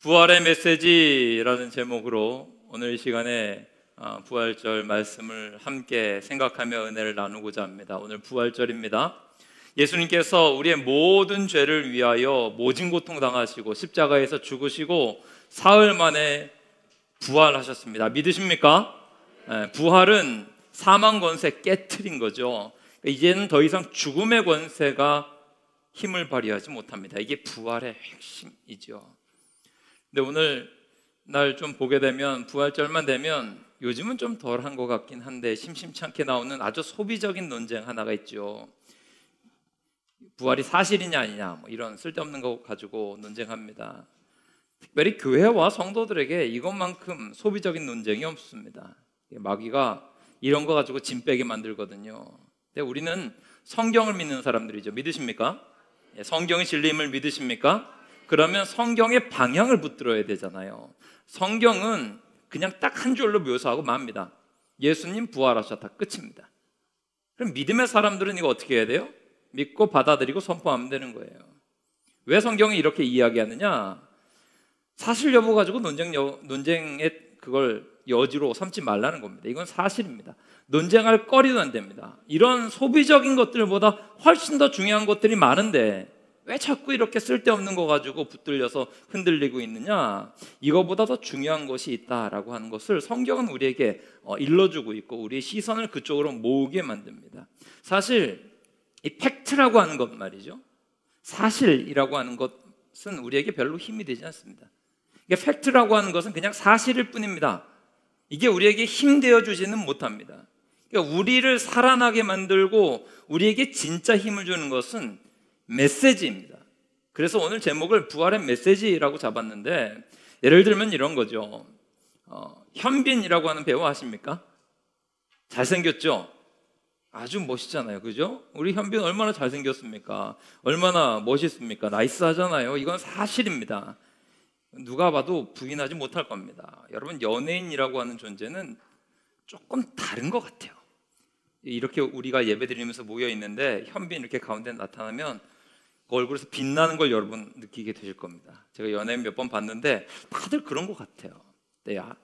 부활의 메시지라는 제목으로 오늘 이 시간에 부활절 말씀을 함께 생각하며 은혜를 나누고자 합니다. 오늘 부활절입니다. 예수님께서 우리의 모든 죄를 위하여 모진 고통 당하시고 십자가에서 죽으시고 사흘 만에 부활하셨습니다. 믿으십니까? 부활은 사망 권세 깨트린 거죠. 이제는 더 이상 죽음의 권세가 힘을 발휘하지 못합니다. 이게 부활의 핵심이죠. 근데 오늘 날 좀 보게 되면 부활절만 되면 요즘은 좀 덜한 것 같긴 한데 심심치 않게 나오는 아주 소비적인 논쟁 하나가 있죠. 부활이 사실이냐 아니냐 뭐 이런 쓸데없는 거 가지고 논쟁합니다. 특별히 교회와 성도들에게 이것만큼 소비적인 논쟁이 없습니다. 마귀가 이런 거 가지고 짐 빼게 만들거든요. 근데 우리는 성경을 믿는 사람들이죠. 믿으십니까? 성경의 진리임을 믿으십니까? 그러면 성경의 방향을 붙들어야 되잖아요. 성경은 그냥 딱 한 줄로 묘사하고 맙니다. 예수님 부활하셨다, 끝입니다. 그럼 믿음의 사람들은 이거 어떻게 해야 돼요? 믿고 받아들이고 선포하면 되는 거예요. 왜 성경이 이렇게 이야기하느냐? 사실 여부 가지고 논쟁의 그걸 여지로 삼지 말라는 겁니다. 이건 사실입니다. 논쟁할 거리도 안 됩니다. 이런 소비적인 것들보다 훨씬 더 중요한 것들이 많은데 왜 자꾸 이렇게 쓸데없는 거 가지고 붙들려서 흔들리고 있느냐? 이거보다 더 중요한 것이 있다라고 하는 것을 성경은 우리에게 일러주고 있고 우리의 시선을 그쪽으로 모으게 만듭니다. 사실 이 팩트라고 하는 것 말이죠. 사실이라고 하는 것은 우리에게 별로 힘이 되지 않습니다. 이게 팩트라고 하는 것은 그냥 사실일 뿐입니다. 이게 우리에게 힘 되어 주지는 못합니다. 그러니까 우리를 살아나게 만들고 우리에게 진짜 힘을 주는 것은 메시지입니다. 그래서 오늘 제목을 부활의 메시지라고 잡았는데 예를 들면 이런 거죠. 현빈이라고 하는 배우 아십니까? 잘생겼죠? 아주 멋있잖아요. 그죠? 우리 현빈 얼마나 잘생겼습니까? 얼마나 멋있습니까? 나이스하잖아요. 이건 사실입니다. 누가 봐도 부인하지 못할 겁니다. 여러분, 연예인이라고 하는 존재는 조금 다른 것 같아요. 이렇게 우리가 예배 드리면서 모여 있는데 현빈 이렇게 가운데 나타나면 그 얼굴에서 빛나는 걸 여러분 느끼게 되실 겁니다. 제가 연예인 몇 번 봤는데 다들 그런 것 같아요.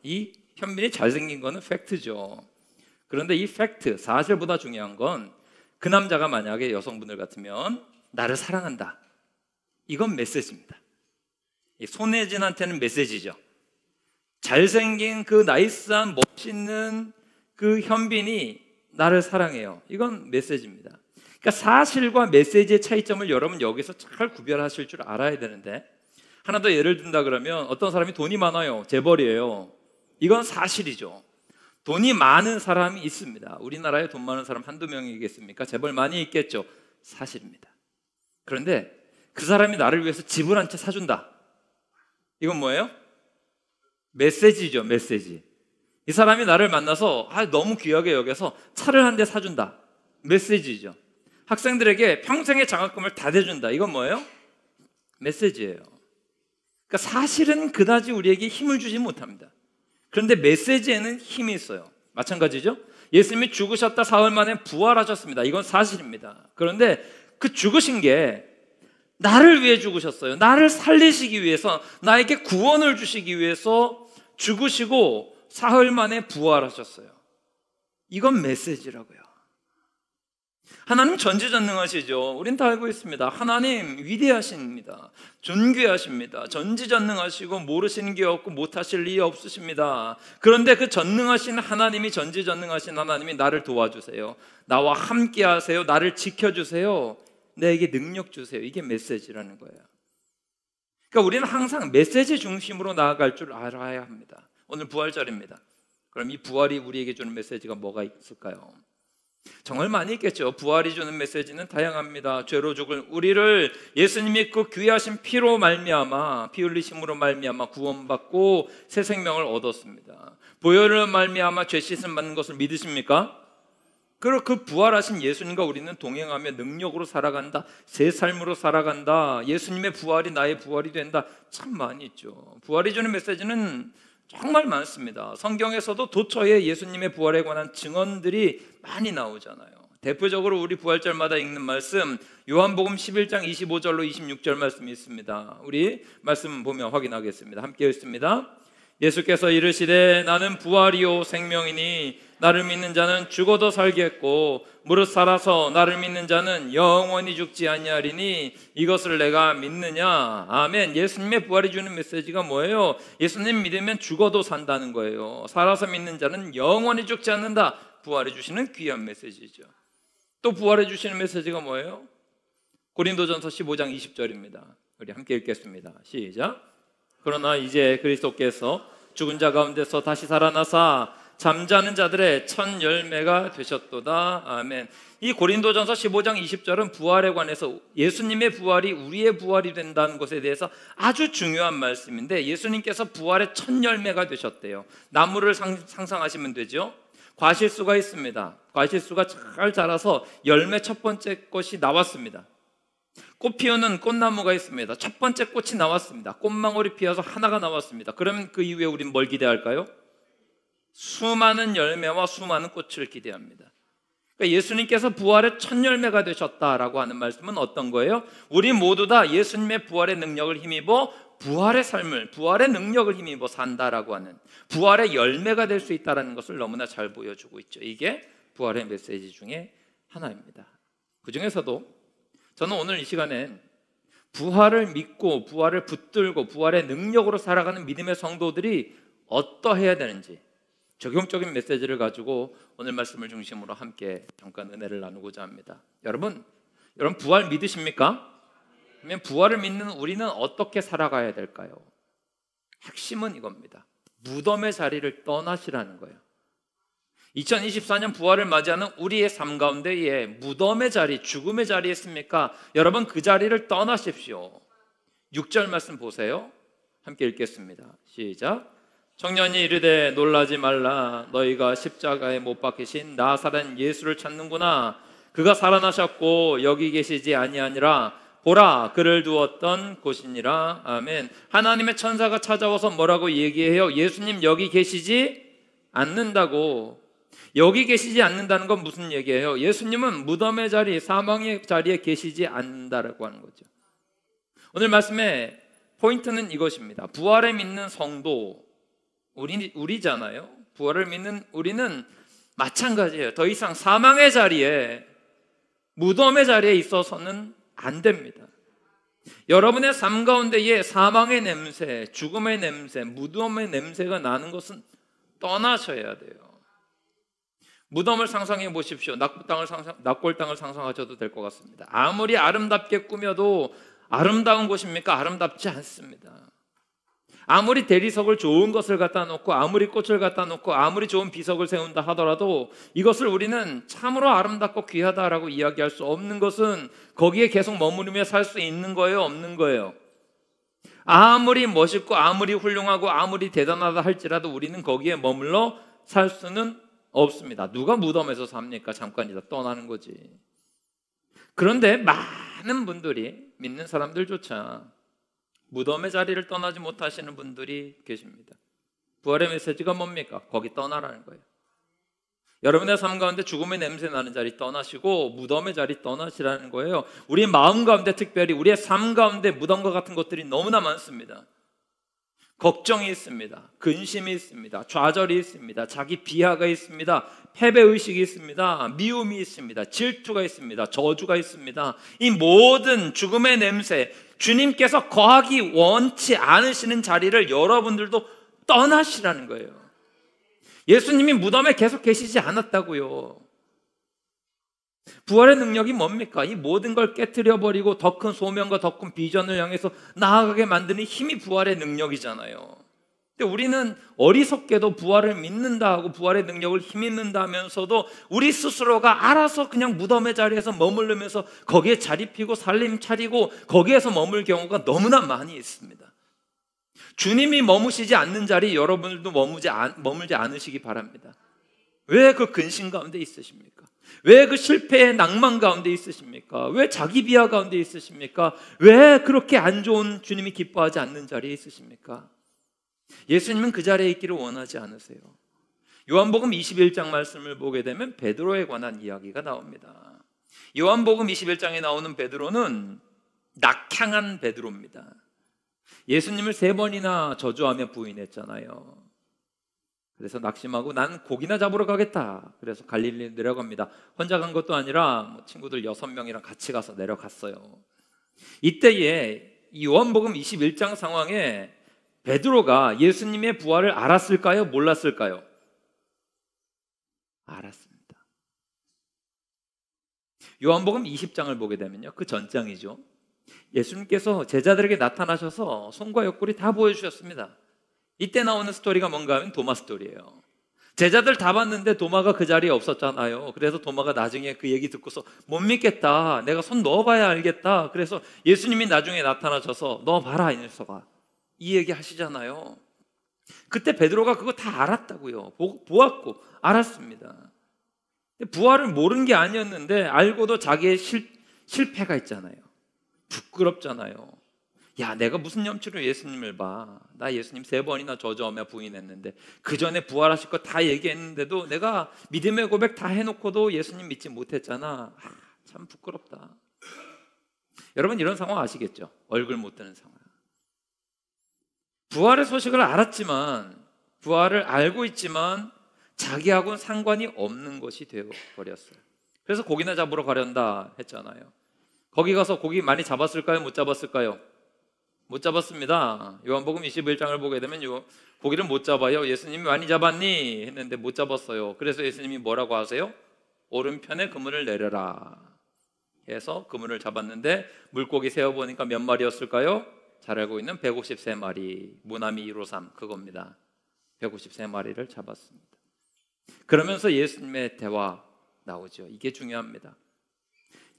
이 현빈이 잘생긴 거는 팩트죠. 그런데 이 팩트, 사실보다 중요한 건 그 남자가 만약에 여성분들 같으면 나를 사랑한다. 이건 메시지입니다. 손혜진한테는 메시지죠. 잘생긴 그 나이스한 멋있는 그 현빈이 나를 사랑해요. 이건 메시지입니다. 그러니까 사실과 메시지의 차이점을 여러분 여기서 잘 구별하실 줄 알아야 되는데 하나 더 예를 든다 그러면 어떤 사람이 돈이 많아요. 재벌이에요. 이건 사실이죠. 돈이 많은 사람이 있습니다. 우리나라에 돈 많은 사람 한두 명이겠습니까? 재벌 많이 있겠죠. 사실입니다. 그런데 그 사람이 나를 위해서 집을 한 채 사준다. 이건 뭐예요? 메시지죠. 메시지. 이 사람이 나를 만나서 너무 귀하게 여겨서 차를 한 대 사준다. 메시지죠. 학생들에게 평생의 장학금을 다 대준다. 이건 뭐예요? 메시지예요. 그러니까 사실은 그다지 우리에게 힘을 주지 못합니다. 그런데 메시지에는 힘이 있어요. 마찬가지죠. 예수님이 죽으셨다 사흘 만에 부활하셨습니다. 이건 사실입니다. 그런데 그 죽으신 게 나를 위해 죽으셨어요. 나를 살리시기 위해서, 나에게 구원을 주시기 위해서 죽으시고 사흘 만에 부활하셨어요. 이건 메시지라고요. 하나님 전지전능하시죠. 우린 다 알고 있습니다. 하나님 위대하십니다. 존귀하십니다. 전지전능하시고 모르시는 게 없고 못하실 일이 없으십니다. 그런데 그 전능하신 하나님이, 전지전능하신 하나님이 나를 도와주세요. 나와 함께 하세요. 나를 지켜주세요. 내게 능력 주세요. 이게 메시지라는 거예요. 그러니까 우리는 항상 메시지 중심으로 나아갈 줄 알아야 합니다. 오늘 부활절입니다. 그럼 이 부활이 우리에게 주는 메시지가 뭐가 있을까요? 정말 많이 있겠죠. 부활이 주는 메시지는 다양합니다. 죄로 죽을 우리를 예수님이 그 귀하신 피로 말미암아, 피 흘리심으로 말미암아 구원받고 새 생명을 얻었습니다. 보혈로 말미암아 죄 씻음 받는 것을 믿으십니까? 그리고 그 부활하신 예수님과 우리는 동행하며 능력으로 살아간다. 새 삶으로 살아간다. 예수님의 부활이 나의 부활이 된다. 참 많이 있죠. 부활이 주는 메시지는 정말 많습니다. 성경에서도 도처에 예수님의 부활에 관한 증언들이 많이 나오잖아요. 대표적으로 우리 부활절마다 읽는 말씀, 요한복음 11장 25절로 26절 말씀이 있습니다. 우리 말씀 보면 확인하겠습니다. 함께 읽습니다. 예수께서 이르시되 나는 부활이요 생명이니 나를 믿는 자는 죽어도 살겠고 무릇 살아서 나를 믿는 자는 영원히 죽지 아니하리니 이것을 내가 믿느냐. 아멘. 예수님의 부활이 주는 메시지가 뭐예요? 예수님 믿으면 죽어도 산다는 거예요. 살아서 믿는 자는 영원히 죽지 않는다. 부활해 주시는 귀한 메시지죠. 또 부활해 주시는 메시지가 뭐예요? 고린도전서 15장 20절입니다. 우리 함께 읽겠습니다. 시작. 그러나 이제 그리스도께서 죽은 자 가운데서 다시 살아나사 잠자는 자들의 첫 열매가 되셨도다. 아멘. 이 고린도전서 15장 20절은 부활에 관해서 예수님의 부활이 우리의 부활이 된다는 것에 대해서 아주 중요한 말씀인데, 예수님께서 부활의 첫 열매가 되셨대요. 나무를 상상하시면 되죠. 과실수가 있습니다. 과실수가 잘 자라서 열매 첫 번째 꽃이 나왔습니다. 꽃 피우는 꽃나무가 있습니다. 첫 번째 꽃이 나왔습니다. 꽃망울이 피어서 하나가 나왔습니다. 그러면 그 이후에 우리는 뭘 기대할까요? 수많은 열매와 수많은 꽃을 기대합니다. 그러니까 예수님께서 부활의 첫 열매가 되셨다라고 하는 말씀은 어떤 거예요? 우리 모두 다 예수님의 부활의 능력을 힘입어 부활의 삶을, 부활의 능력을 힘입어 산다라고 하는, 부활의 열매가 될 수 있다는 것을 너무나 잘 보여주고 있죠. 이게 부활의 메시지 중에 하나입니다. 그 중에서도 저는 오늘 이 시간엔 부활을 믿고 부활을 붙들고 부활의 능력으로 살아가는 믿음의 성도들이 어떠해야 되는지 적용적인 메시지를 가지고 오늘 말씀을 중심으로 함께 잠깐 은혜를 나누고자 합니다. 여러분 부활 믿으십니까? 그러면 부활을 믿는 우리는 어떻게 살아가야 될까요? 핵심은 이겁니다. 무덤의 자리를 떠나시라는 거예요. 2024년 부활을 맞이하는 우리의 삶 가운데에 무덤의 자리, 죽음의 자리에 있습니까? 여러분 그 자리를 떠나십시오. 6절 말씀 보세요. 함께 읽겠습니다. 시작. 청년이 이르되 놀라지 말라. 너희가 십자가에 못 박히신 나사렛 예수를 찾는구나. 그가 살아나셨고 여기 계시지 아니하니라. 보라 그를 두었던 곳이니라. 아멘. 하나님의 천사가 찾아와서 뭐라고 얘기해요? 예수님 여기 계시지 않는다고. 여기 계시지 않는다는 건 무슨 얘기예요? 예수님은 무덤의 자리, 사망의 자리에 계시지 않는다라고 하는 거죠. 오늘 말씀의 포인트는 이것입니다. 부활에 믿는 성도, 우리잖아요. 부활을 믿는 우리는 마찬가지예요. 더 이상 사망의 자리에, 무덤의 자리에 있어서는 안 됩니다. 여러분의 삶 가운데에 사망의 냄새, 죽음의 냄새, 무덤의 냄새가 나는 것은 떠나셔야 돼요. 무덤을 상상해 보십시오. 낙골당을 상상하셔도 될 것 같습니다. 아무리 아름답게 꾸며도 아름다운 곳입니까? 아름답지 않습니다. 아무리 대리석을 좋은 것을 갖다 놓고 아무리 꽃을 갖다 놓고 아무리 좋은 비석을 세운다 하더라도 이것을 우리는 참으로 아름답고 귀하다라고 이야기할 수 없는 것은 거기에 계속 머무르며 살 수 있는 거예요? 없는 거예요? 아무리 멋있고 아무리 훌륭하고 아무리 대단하다 할지라도 우리는 거기에 머물러 살 수는 없습니다. 누가 무덤에서 삽니까? 잠깐이다 떠나는 거지. 그런데 많은 분들이, 믿는 사람들조차 무덤의 자리를 떠나지 못하시는 분들이 계십니다. 부활의 메시지가 뭡니까? 거기 떠나라는 거예요. 여러분의 삶 가운데 죽음의 냄새 나는 자리 떠나시고 무덤의 자리 떠나시라는 거예요. 우리 마음 가운데, 특별히 우리의 삶 가운데 무덤과 같은 것들이 너무나 많습니다. 걱정이 있습니다. 근심이 있습니다. 좌절이 있습니다. 자기 비하가 있습니다. 패배의식이 있습니다. 미움이 있습니다. 질투가 있습니다. 저주가 있습니다. 이 모든 죽음의 냄새, 주님께서 거하기 원치 않으시는 자리를 여러분들도 떠나시라는 거예요. 예수님이 무덤에 계속 계시지 않았다고요. 부활의 능력이 뭡니까? 이 모든 걸 깨트려버리고 더 큰 소명과 더 큰 비전을 향해서 나아가게 만드는 힘이 부활의 능력이잖아요. 근데 우리는 어리석게도 부활을 믿는다 하고 부활의 능력을 힘입는다 하면서도 우리 스스로가 알아서 그냥 무덤의 자리에서 머무르면서 거기에 자리 피고 살림 차리고 거기에서 머물 경우가 너무나 많이 있습니다. 주님이 머무시지 않는 자리 여러분들도 머물지 않으시기 바랍니다. 왜 그 근심 가운데 있으십니까? 왜 그 실패의 낭만 가운데 있으십니까? 왜 자기 비하 가운데 있으십니까? 왜 그렇게 안 좋은 주님이 기뻐하지 않는 자리에 있으십니까? 예수님은 그 자리에 있기를 원하지 않으세요. 요한복음 21장 말씀을 보게 되면 베드로에 관한 이야기가 나옵니다. 요한복음 21장에 나오는 베드로는 낙향한 베드로입니다. 예수님을 3번이나 저주하며 부인했잖아요. 그래서 낙심하고 난 고기나 잡으러 가겠다. 그래서 갈릴리 내려갑니다. 혼자 간 것도 아니라 친구들 6명이랑 같이 가서 내려갔어요. 이때에 이 요한복음 21장 상황에 베드로가 예수님의 부활을 알았을까요? 몰랐을까요? 알았습니다. 요한복음 20장을 보게 되면요, 그 전장이죠. 예수님께서 제자들에게 나타나셔서 손과 옆구리 다 보여주셨습니다. 이때 나오는 스토리가 뭔가 하면 도마 스토리예요. 제자들 다 봤는데 도마가 그 자리에 없었잖아요. 그래서 도마가 나중에 그 얘기 듣고서 못 믿겠다, 내가 손 넣어봐야 알겠다. 그래서 예수님이 나중에 나타나셔서 넣어봐라 이 녀석아, 이 얘기 하시잖아요. 그때 베드로가 그거 다 알았다고요. 보았고 알았습니다. 부활을 모르는 게 아니었는데 알고도 자기의 실패가 있잖아요. 부끄럽잖아요. 야, 내가 무슨 염치로 예수님을 봐. 나 예수님 3번이나 저주하며 부인했는데, 그 전에 부활하실 거 다 얘기했는데도 내가 믿음의 고백 다 해놓고도 예수님 믿지 못했잖아. 참 부끄럽다. 여러분 이런 상황 아시겠죠? 얼굴 못 드는 상황. 부활의 소식을 알았지만, 부활을 알고 있지만 자기하고는 상관이 없는 것이 되어버렸어요. 그래서 고기나 잡으러 가련다 했잖아요. 거기 가서 고기 많이 잡았을까요? 못 잡았을까요? 못 잡았습니다. 요한복음 21장을 보게 되면 고기를 못 잡아요. 예수님이 많이 잡았니? 했는데 못 잡았어요. 그래서 예수님이 뭐라고 하세요? 오른편에 그물을 내려라 해서 그물을 잡았는데, 물고기 세어보니까 몇 마리였을까요? 잘 알고 있는 153마리, 무나미 153 그겁니다. 153마리를 잡았습니다. 그러면서 예수님의 대화 나오죠. 이게 중요합니다.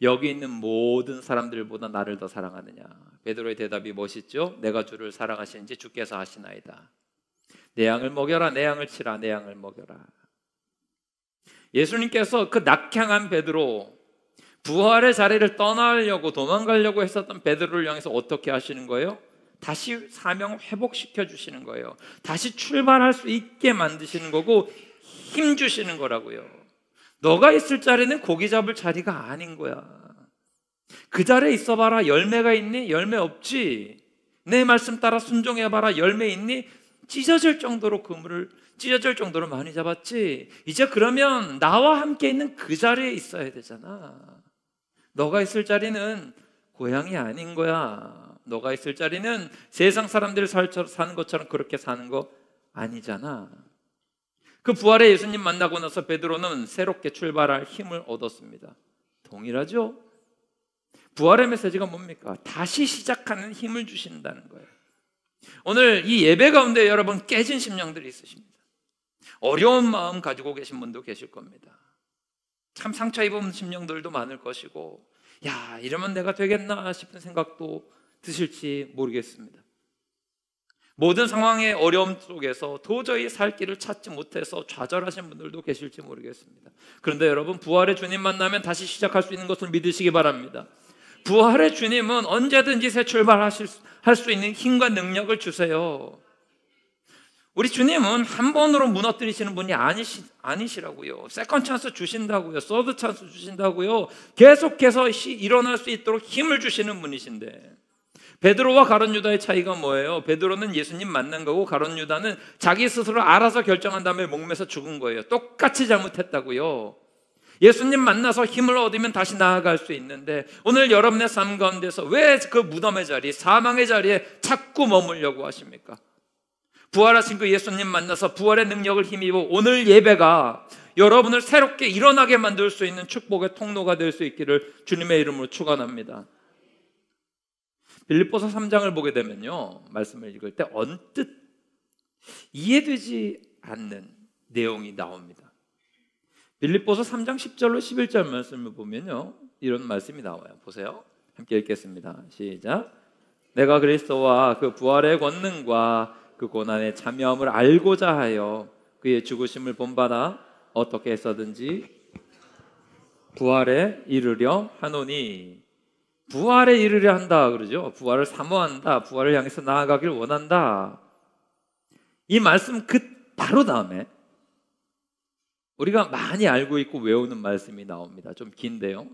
여기 있는 모든 사람들보다 나를 더 사랑하느냐? 베드로의 대답이 멋있죠? 내가 주를 사랑하시는지 주께서 하시나이다. 내 양을 먹여라, 내 양을 치라, 내 양을 먹여라. 예수님께서 그 낙향한 베드로, 부활의 자리를 떠나려고 도망가려고 했었던 베드로를 향해서 어떻게 하시는 거예요? 다시 사명 회복시켜 주시는 거예요. 다시 출발할 수 있게 만드시는 거고 힘 주시는 거라고요. 너가 있을 자리는 고기 잡을 자리가 아닌 거야. 그 자리에 있어봐라. 열매가 있니? 열매 없지. 내 말씀 따라 순종해봐라. 열매 있니? 찢어질 정도로 그물을 찢어질 정도로 많이 잡았지. 이제 그러면 나와 함께 있는 그 자리에 있어야 되잖아. 너가 있을 자리는 고향이 아닌 거야. 너가 있을 자리는 세상 사람들이 사는 것처럼 그렇게 사는 거 아니잖아. 그 부활의 예수님 만나고 나서 베드로는 새롭게 출발할 힘을 얻었습니다. 동일하죠? 부활의 메시지가 뭡니까? 다시 시작하는 힘을 주신다는 거예요. 오늘 이 예배 가운데 여러분 깨진 심령들이 있으십니다. 어려운 마음 가지고 계신 분도 계실 겁니다. 참 상처 입은 심령들도 많을 것이고, 야, 이러면 내가 되겠나 싶은 생각도 드실지 모르겠습니다. 모든 상황의 어려움 속에서 도저히 살 길을 찾지 못해서 좌절하신 분들도 계실지 모르겠습니다. 그런데 여러분, 부활의 주님 만나면 다시 시작할 수 있는 것을 믿으시기 바랍니다. 부활의 주님은 언제든지 새 출발할 수 있는 힘과 능력을 주세요. 우리 주님은 한 번으로 무너뜨리시는 분이 아니시라고요. 세컨 찬스 주신다고요. 서드 찬스 주신다고요. 계속해서 일어날 수 있도록 힘을 주시는 분이신데, 베드로와 가룟 유다의 차이가 뭐예요? 베드로는 예수님 만난 거고 가룟 유다는 자기 스스로 알아서 결정한 다음에 목매서 죽은 거예요. 똑같이 잘못했다고요. 예수님 만나서 힘을 얻으면 다시 나아갈 수 있는데, 오늘 여러분의 삶 가운데서 왜 그 무덤의 자리, 사망의 자리에 자꾸 머물려고 하십니까? 부활하신 그 예수님 만나서 부활의 능력을 힘입어 오늘 예배가 여러분을 새롭게 일어나게 만들 수 있는 축복의 통로가 될 수 있기를 주님의 이름으로 축원합니다. 빌립보서 3장을 보게 되면요, 말씀을 읽을 때 언뜻 이해되지 않는 내용이 나옵니다. 빌립보서 3장 10절로 11절 말씀을 보면요, 이런 말씀이 나와요. 보세요. 함께 읽겠습니다. 시작. 내가 그리스도와 그 부활의 권능과 그 고난의 참여함을 알고자 하여 그의 죽으심을 본받아 어떻게 해서든지 부활에 이르려 하노니. 부활에 이르려 한다 그러죠. 부활을 사모한다. 부활을 향해서 나아가길 원한다. 이 말씀 바로 다음에 우리가 많이 알고 있고 외우는 말씀이 나옵니다. 좀 긴데요.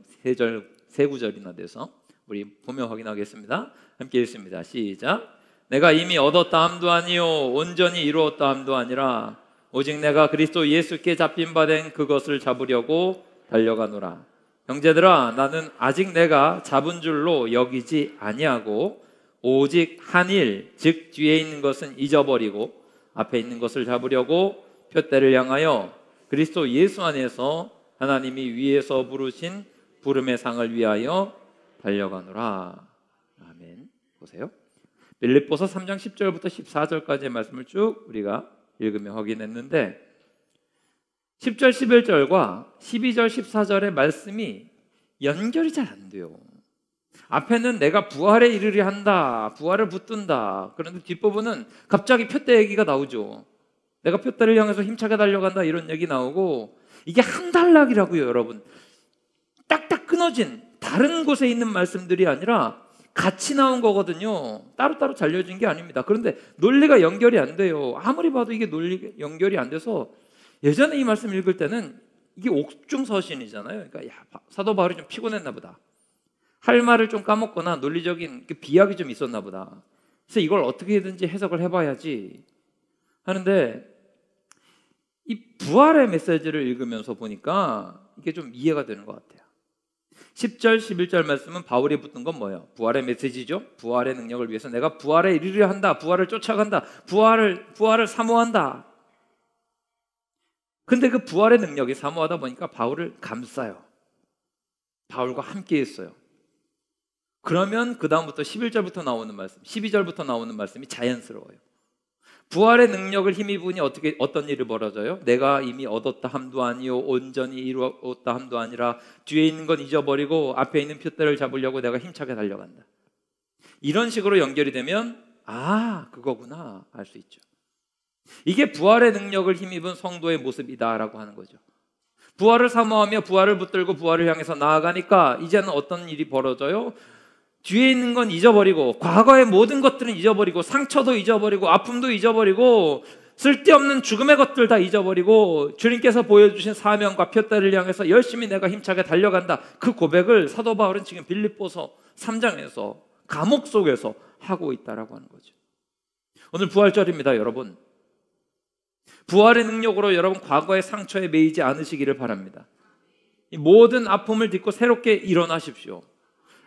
세 구절이나 돼서 우리 보며 확인하겠습니다. 함께 읽습니다. 시작. 내가 이미 얻었다 함도 아니요 온전히 이루었다 함도 아니라 오직 내가 그리스도 예수께 잡힌 바 된 그것을 잡으려고 달려가노라. 형제들아, 나는 아직 내가 잡은 줄로 여기지 아니하고 오직 한 일, 즉 뒤에 있는 것은 잊어버리고 앞에 있는 것을 잡으려고 표대를 향하여 그리스도 예수 안에서 하나님이 위에서 부르신 부름의 상을 위하여 달려가노라. 아멘. 보세요. 빌립보서 3장 10절부터 14절까지의 말씀을 쭉 우리가 읽으며 확인했는데 10절 11절과 12절 14절의 말씀이 연결이 잘 안 돼요. 앞에는 내가 부활에 이르려 한다, 부활을 붙든다. 그런데 뒷부분은 갑자기 표대 얘기가 나오죠. 내가 표대를 향해서 힘차게 달려간다 이런 얘기 나오고, 이게 한 단락이라고요. 여러분, 딱딱 끊어진 다른 곳에 있는 말씀들이 아니라 같이 나온 거거든요. 따로따로 잘려진 게 아닙니다. 그런데 논리가 연결이 안 돼요. 아무리 봐도 이게 논리가 연결이 안 돼서 예전에 이 말씀 읽을 때는 이게 옥중서신이잖아요. 그러니까 사도 바울이 좀 피곤했나 보다. 할 말을 좀 까먹거나 논리적인 비약이 좀 있었나 보다. 그래서 이걸 어떻게든지 해석을 해봐야지 하는데, 이 부활의 메시지를 읽으면서 보니까 이게 좀 이해가 되는 것 같아요. 10절, 11절 말씀은 바울이 붙은 건 뭐예요? 부활의 메시지죠. 부활의 능력을 위해서 내가 부활에 이르려 한다, 부활을 쫓아간다, 부활을 사모한다. 근데 그 부활의 능력이 사모하다 보니까 바울을 감싸요. 바울과 함께 했어요. 그러면 그 다음부터 11절부터 나오는 말씀, 12절부터 나오는 말씀이 자연스러워요. 부활의 능력을 힘입으니 어떤 일이 벌어져요? 내가 이미 얻었다 함도 아니요 온전히 이루었다 함도 아니라 뒤에 있는 건 잊어버리고 앞에 있는 표대를 잡으려고 내가 힘차게 달려간다. 이런 식으로 연결이 되면 그거구나 알 수 있죠. 이게 부활의 능력을 힘입은 성도의 모습이다라고 하는 거죠. 부활을 사모하며 부활을 붙들고 부활을 향해서 나아가니까 이제는 어떤 일이 벌어져요? 뒤에 있는 건 잊어버리고, 과거의 모든 것들은 잊어버리고, 상처도 잊어버리고, 아픔도 잊어버리고, 쓸데없는 죽음의 것들 다 잊어버리고, 주님께서 보여주신 사명과 표대를 향해서 열심히 내가 힘차게 달려간다. 그 고백을 사도 바울은 지금 빌립보서 3장에서 감옥 속에서 하고 있다라고 하는 거죠. 오늘 부활절입니다, 여러분. 부활의 능력으로 여러분 과거의 상처에 매이지 않으시기를 바랍니다. 이 모든 아픔을 딛고 새롭게 일어나십시오.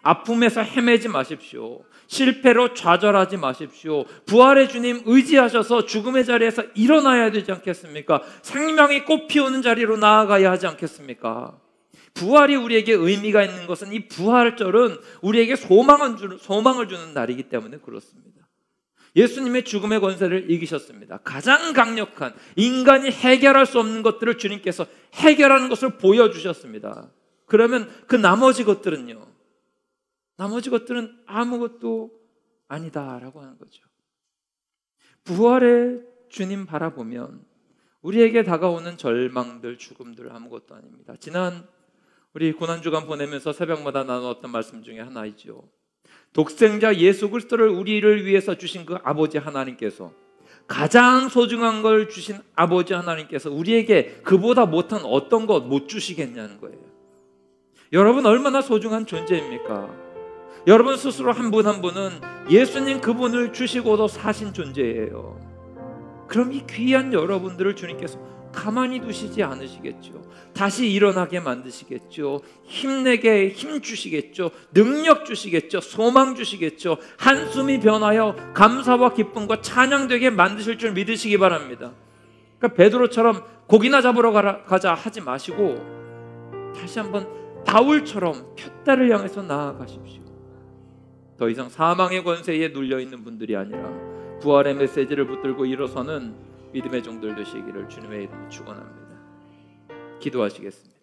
아픔에서 헤매지 마십시오. 실패로 좌절하지 마십시오. 부활의 주님 의지하셔서 죽음의 자리에서 일어나야 되지 않겠습니까? 생명이 꽃피우는 자리로 나아가야 하지 않겠습니까? 부활이 우리에게 의미가 있는 것은 이 부활절은 우리에게 소망을 주는 날이기 때문에 그렇습니다. 예수님의 죽음의 권세를 이기셨습니다. 가장 강력한 인간이 해결할 수 없는 것들을 주님께서 해결하는 것을 보여주셨습니다. 그러면 그 나머지 것들은 아무것도 아니다라고 하는 거죠. 부활의 주님 바라보면 우리에게 다가오는 절망들, 죽음들 아무것도 아닙니다. 지난 우리 고난주간 보내면서 새벽마다 나누었던 말씀 중에 하나이죠. 독생자 예수 그리스도를 우리를 위해서 주신 그 아버지 하나님께서, 가장 소중한 걸 주신 아버지 하나님께서 우리에게 그보다 못한 어떤 것 못 주시겠냐는 거예요. 여러분 얼마나 소중한 존재입니까? 여러분 스스로 한 분 한 분은 예수님 그분을 주시고도 사신 존재예요. 그럼 이 귀한 여러분들을 주님께서 가만히 두시지 않으시겠죠. 다시 일어나게 만드시겠죠. 힘내게 힘 주시겠죠. 능력 주시겠죠. 소망 주시겠죠. 한숨이 변하여 감사와 기쁨과 찬양되게 만드실 줄 믿으시기 바랍니다. 그러니까 베드로처럼 고기나 잡으러 가자 하지 마시고 다시 한번 바울처럼 표대를 향해서 나아가십시오. 더 이상 사망의 권세에 눌려있는 분들이 아니라 부활의 메시지를 붙들고 일어서는 믿음의 종들 되시기를 주님의 이름으로 축원합니다. 기도하시겠습니다.